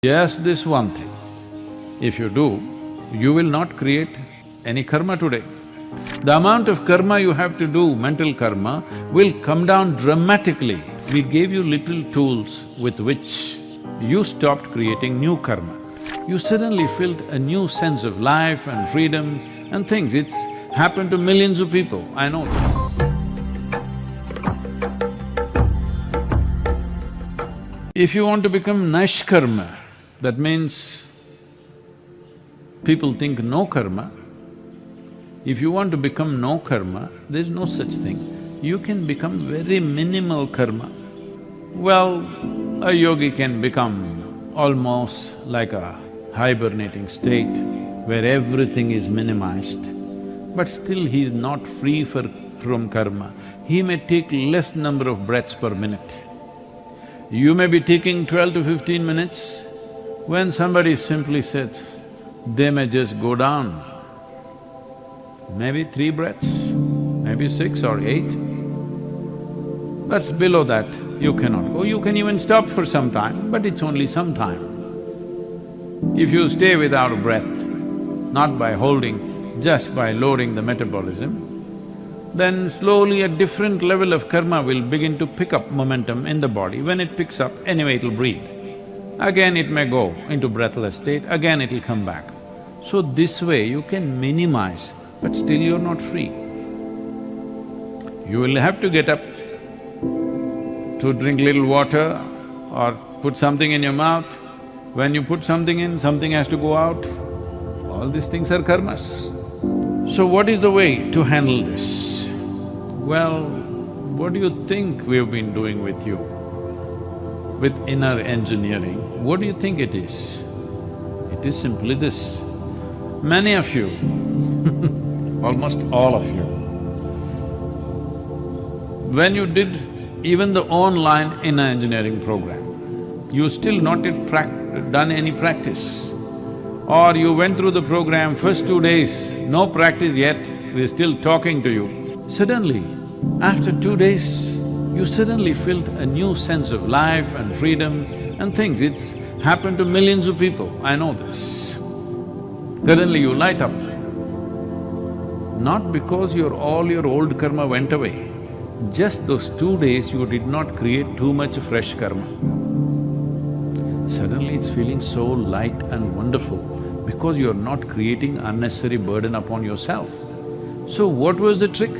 Just this one thing, if you do, you will not create any karma today. The amount of karma you have to do, mental karma, will come down dramatically. We gave you little tools with which you stopped creating new karma. You suddenly felt a new sense of life and freedom and things. It's happened to millions of people, I know this. If you want to become nishkarma, that means people think no karma. If you want to become no karma, there's no such thing. You can become very minimal karma. Well, a yogi can become almost like a hibernating state where everything is minimized, but still he is not free from karma. He may take less number of breaths per minute. You may be taking 12 to 15 minutes. When somebody simply sits, they may just go down, maybe 3 breaths, maybe 6 or 8. But below that, you cannot go. You can even stop for some time, but it's only some time. If you stay without a breath, not by holding, just by lowering the metabolism, then slowly a different level of karma will begin to pick up momentum in the body. When it picks up, anyway it'll breathe. Again it may go into breathless state, again it'll come back. So this way you can minimize, but still you're not free. You will have to get up to drink little water or put something in your mouth. When you put something in, something has to go out. All these things are karmas. So what is the way to handle this? Well, what do you think we've been doing with you? With inner engineering, what do you think it is? It is simply this. Many of you, almost all of you, when you did even the online inner engineering program, you still not yet done any practice. Or you went through the program, first 2 days, no practice yet, we're still talking to you. Suddenly, after 2 days, you suddenly felt a new sense of life and freedom and things. It's happened to millions of people, I know this. Suddenly you light up. Not because all your old karma went away, just those 2 days you did not create too much fresh karma. Suddenly it's feeling so light and wonderful because you're not creating unnecessary burden upon yourself. So what was the trick?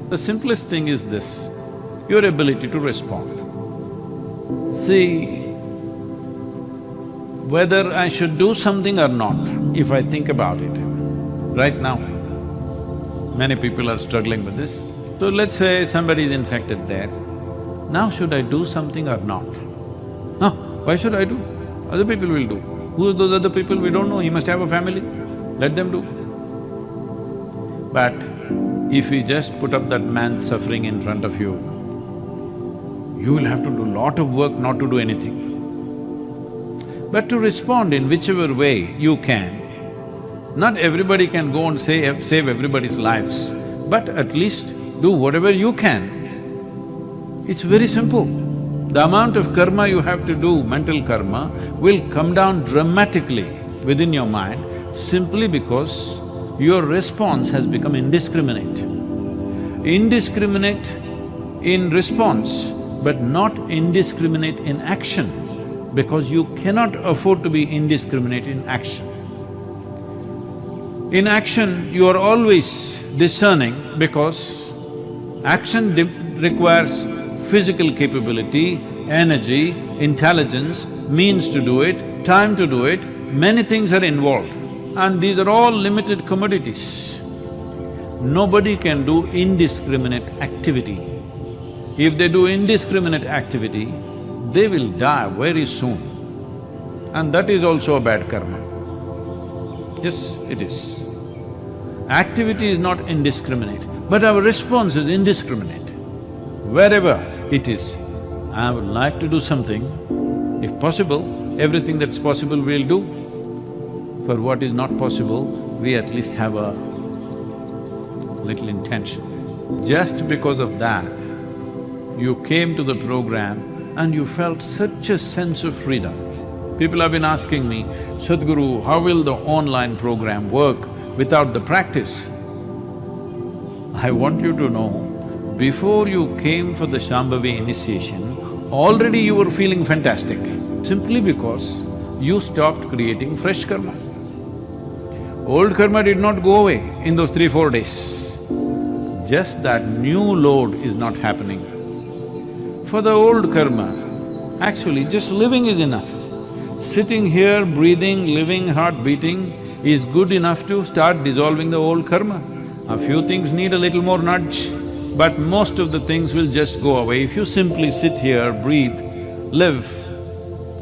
The simplest thing is this, your ability to respond. See, whether I should do something or not, if I think about it, right now, many people are struggling with this. So let's say somebody is infected there, now should I do something or not? No, why should I do? Other people will do. Who are those other people? We don't know, he must have a family, let them do. But if we just put up that man's suffering in front of you, you will have to do lot of work not to do anything. But to respond in whichever way you can. Not everybody can go and save everybody's lives, but at least do whatever you can. It's very simple. The amount of karma you have to do, mental karma, will come down dramatically within your mind simply because your response has become indiscriminate. Indiscriminate in response, but not indiscriminate in action, because you cannot afford to be indiscriminate in action. In action, you are always discerning because action requires physical capability, energy, intelligence, means to do it, time to do it, many things are involved, and these are all limited commodities. Nobody can do indiscriminate activity. If they do indiscriminate activity, they will die very soon. And that is also a bad karma. Yes, it is. Activity is not indiscriminate, but our response is indiscriminate. Wherever it is, I would like to do something, if possible, everything that's possible we'll do. For what is not possible, we at least have a little intention. Just because of that, you came to the program and you felt such a sense of freedom. People have been asking me, Sadhguru, how will the online program work without the practice? I want you to know, before you came for the Shambhavi initiation, already you were feeling fantastic, simply because you stopped creating fresh karma. Old karma did not go away in those 3-4 days. Just that new load is not happening. For the old karma, actually just living is enough. Sitting here, breathing, living, heart beating is good enough to start dissolving the old karma. A few things need a little more nudge, but most of the things will just go away. If you simply sit here, breathe, live,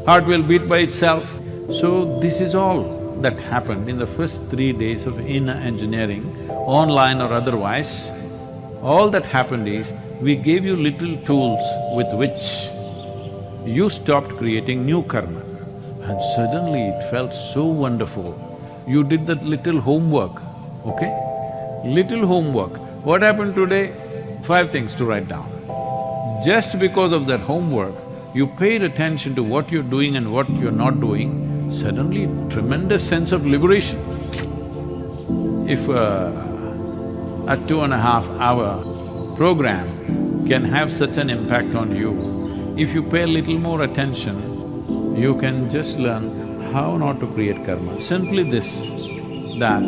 heart will beat by itself. So this is all that happened in the first 3 days of inner engineering, online or otherwise. All that happened is, we gave you little tools with which you stopped creating new karma. And suddenly it felt so wonderful. You did that little homework, okay? Little homework. What happened today? 5 things to write down. Just because of that homework, you paid attention to what you're doing and what you're not doing, suddenly tremendous sense of liberation. If a 2.5-hour program can have such an impact on you, if you pay a little more attention, you can just learn how not to create karma. Simply this, that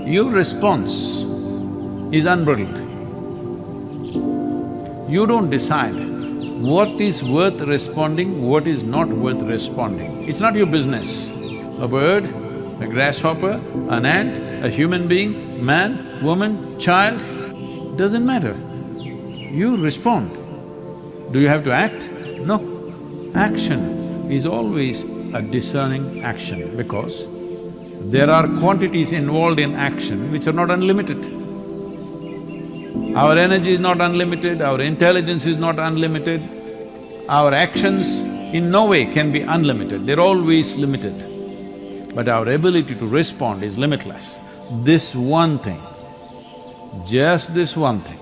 your response is unbridled. You don't decide what is worth responding, what is not worth responding. It's not your business. A bird, a grasshopper, an ant, a human being, man, woman, child, doesn't matter. You respond. Do you have to act? No. Action is always a discerning action because there are quantities involved in action which are not unlimited. Our energy is not unlimited, our intelligence is not unlimited, our actions in no way can be unlimited, they're always limited. But our ability to respond is limitless. This one thing, just this one thing,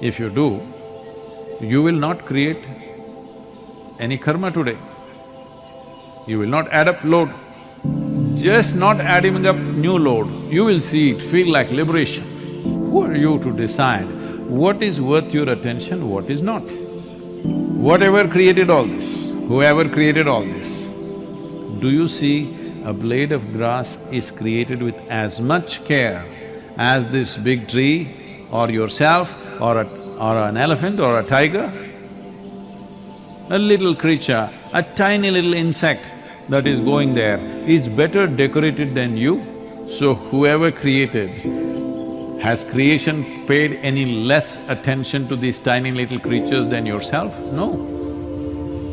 if you do, you will not create any karma today. You will not add up load. Just not adding up new load, you will see it feel like liberation. Who are you to decide what is worth your attention, what is not? Whatever created all this, whoever created all this, do you see a blade of grass is created with as much care as this big tree or yourself or an elephant or a tiger? A little creature, a tiny little insect that is going there is better decorated than you. So whoever created, has creation paid any less attention to these tiny little creatures than yourself? No.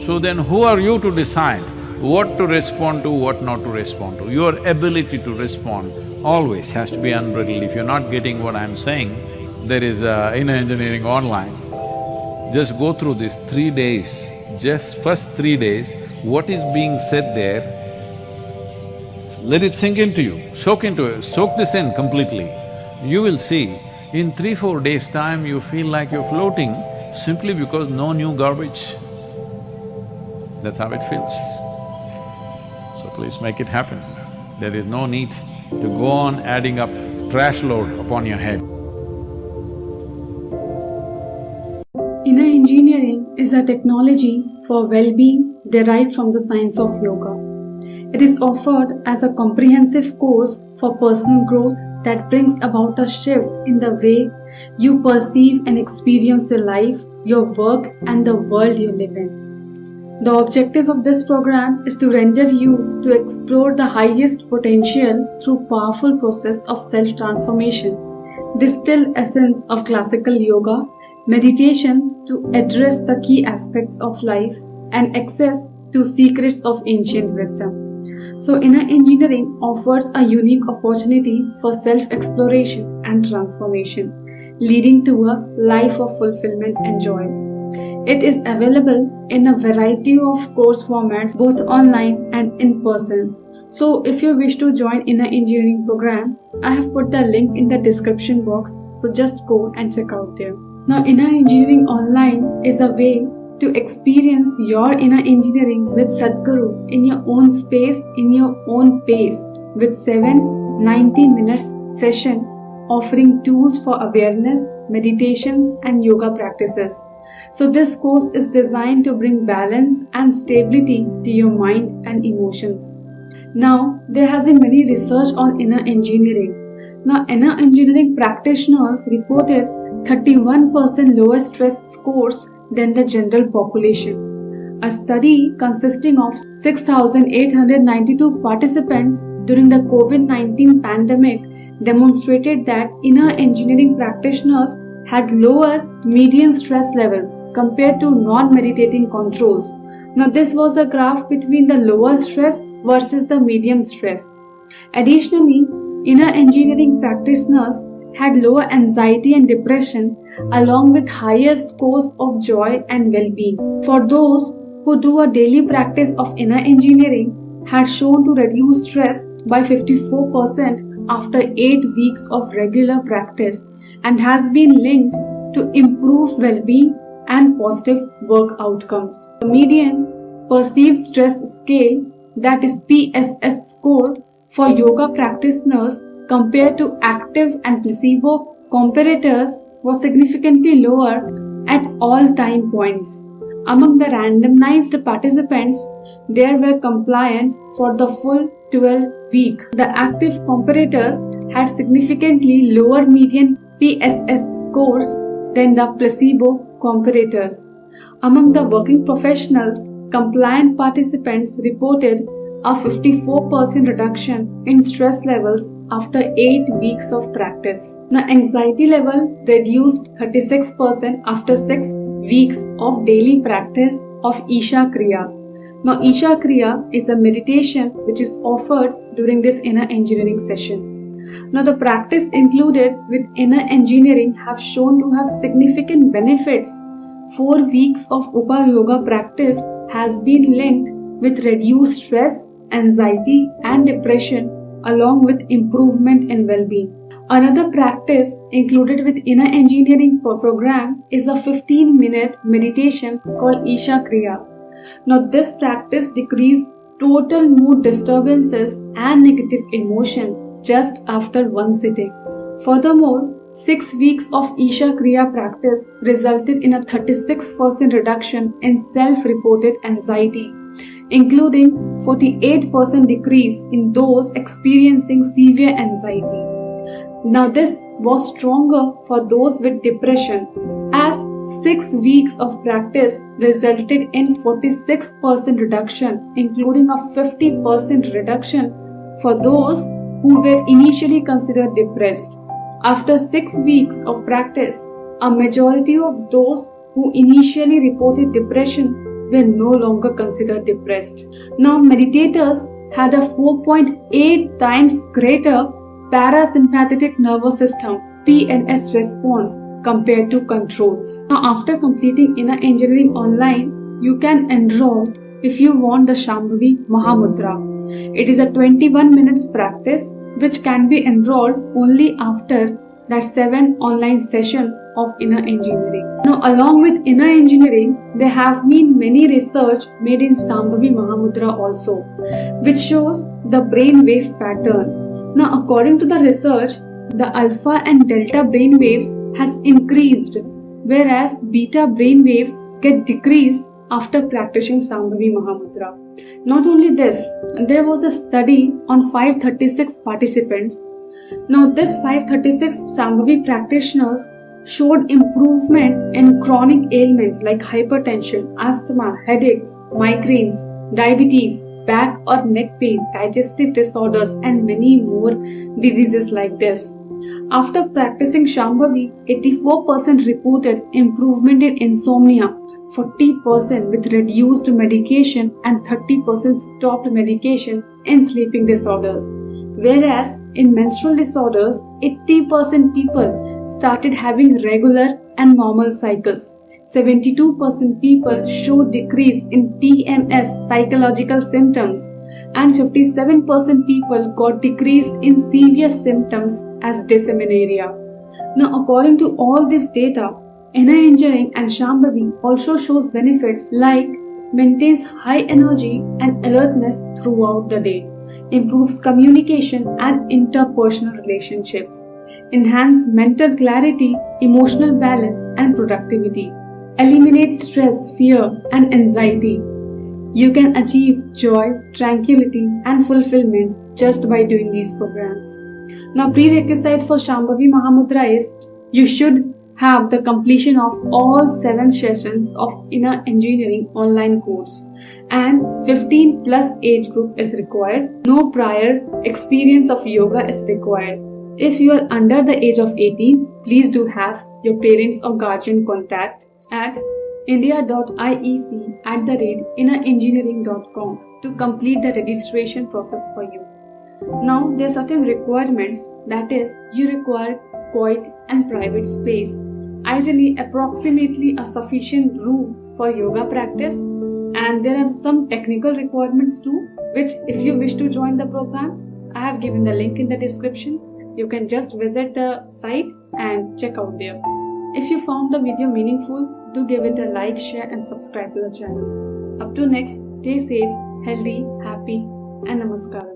So then who are you to decide what to respond to, what not to respond to? Your ability to respond always has to be unbridled. If you're not getting what I'm saying, there is inner engineering online. Just go through these 3 days, just first 3 days, what is being said there, let it sink into you, soak this in completely. You will see, in 3-4 days' time you feel like you're floating simply because no new garbage. That's how it feels. So please make it happen. There is no need to go on adding up trash load upon your head. Inner engineering is a technology for well-being derived from the science of yoga. It is offered as a comprehensive course for personal growth that brings about a shift in the way you perceive and experience your life, your work, and the world you live in. The objective of this program is to render you to explore the highest potential through powerful process of self-transformation, distilled essence of classical yoga, meditations to address the key aspects of life, and access to secrets of ancient wisdom. So inner engineering offers a unique opportunity for self-exploration and transformation, leading to a life of fulfillment and joy. It is available in a variety of course formats, both online and in person. So if you wish to join inner engineering program, I have put the link in the description box, so just go and check out there. Now inner engineering online is a way to experience your inner engineering with Sadhguru in your own space, in your own pace, with 7 90 minutes session offering tools for awareness, meditations and yoga practices. So this course is designed to bring balance and stability to your mind and emotions. Now, there has been many research on inner engineering. Now, inner engineering practitioners reported 31% lower stress scores than the general population. A study consisting of 6,892 participants during the COVID-19 pandemic demonstrated that inner engineering practitioners had lower median stress levels compared to non-meditating controls. Now, this was a graph between the lower stress versus the medium stress. Additionally, inner engineering practitioners had lower anxiety and depression along with higher scores of joy and well-being. For those who do a daily practice of inner engineering, had shown to reduce stress by 54% after 8 weeks of regular practice and has been linked to improved well-being and positive work outcomes. The median perceived stress scale, that is PSS score, for yoga practitioners compared to active and placebo comparators was significantly lower at all time points. Among the randomized participants, they were compliant for the full 12 week. The active comparators had significantly lower median PSS scores than the placebo comparators. Among the working professionals, compliant participants reported a 54% reduction in stress levels after 8 weeks of practice. The anxiety level reduced 36% after 6 weeks of daily practice of Isha Kriya. Now, Isha Kriya is a meditation which is offered during this inner engineering session. Now, the practice included with inner engineering have shown to have significant benefits. 4 weeks of Upa Yoga practice has been linked with reduced stress, anxiety and depression along with improvement in well-being. Another practice included with inner engineering program is a 15-minute meditation called Isha Kriya. Now, this practice decreased total mood disturbances and negative emotion just after one sitting. Furthermore, 6 weeks of Isha Kriya practice resulted in a 36% reduction in self-reported anxiety, including 48% decrease in those experiencing severe anxiety. Now, this was stronger for those with depression, as 6 weeks of practice resulted in 46% reduction, including a 50% reduction for those who were initially considered depressed. After 6 weeks of practice, a majority of those who initially reported depression were no longer considered depressed. Now, meditators had a 4.8 times greater parasympathetic nervous system (PNS) response compared to controls. Now, after completing inner engineering online, you can enroll if you want the Shambhavi Mahamudra. It is a 21 minutes practice which can be enrolled only after that 7 online sessions of inner engineering. Now, along with inner engineering, there have been many research made in Shambhavi Mahamudra also, which shows the brain wave pattern. Now, according to the research, the alpha and delta brain waves has increased, whereas beta brain waves get decreased after practicing Shambhavi Mahamudra. Not only this, there was a study on 536 participants. Now, this 536 Shambhavi practitioners showed improvement in chronic ailments like hypertension, asthma, headaches, migraines, diabetes, back or neck pain, digestive disorders, and many more diseases like this. After practicing Shambhavi, 84% reported improvement in insomnia, 40% with reduced medication, and 30% stopped medication in sleeping disorders. Whereas in menstrual disorders, 80% people started having regular and normal cycles. 72% people showed decrease in TMS psychological symptoms, and 57% people got decreased in severe symptoms as dysmenorrhea. Now, according to all this data, Inner engineering and Shambhavi also shows benefits like maintains high energy and alertness throughout the day, improves communication and interpersonal relationships, enhance mental clarity, emotional balance and productivity, eliminates stress, fear and anxiety. You can achieve joy, tranquility and fulfillment just by doing these programs. Now, prerequisite for Shambhavi Mahamudra is you should have the completion of all 7 sessions of Inner Engineering online course and 15 plus age group is required. No prior experience of yoga is required. If you are under the age of 18, please do have your parents or guardian contact at india.iec@innerengineering.com to complete the registration process for you. Now, there are certain requirements, that is, you require quiet and private space, ideally approximately a sufficient room for yoga practice, and there are some technical requirements too, which if you wish to join the program, I have given the link in the description. You can just visit the site and check out there. If you found the video meaningful, do give it a like, share and subscribe to the channel. Up to next, stay safe, healthy, happy and namaskar.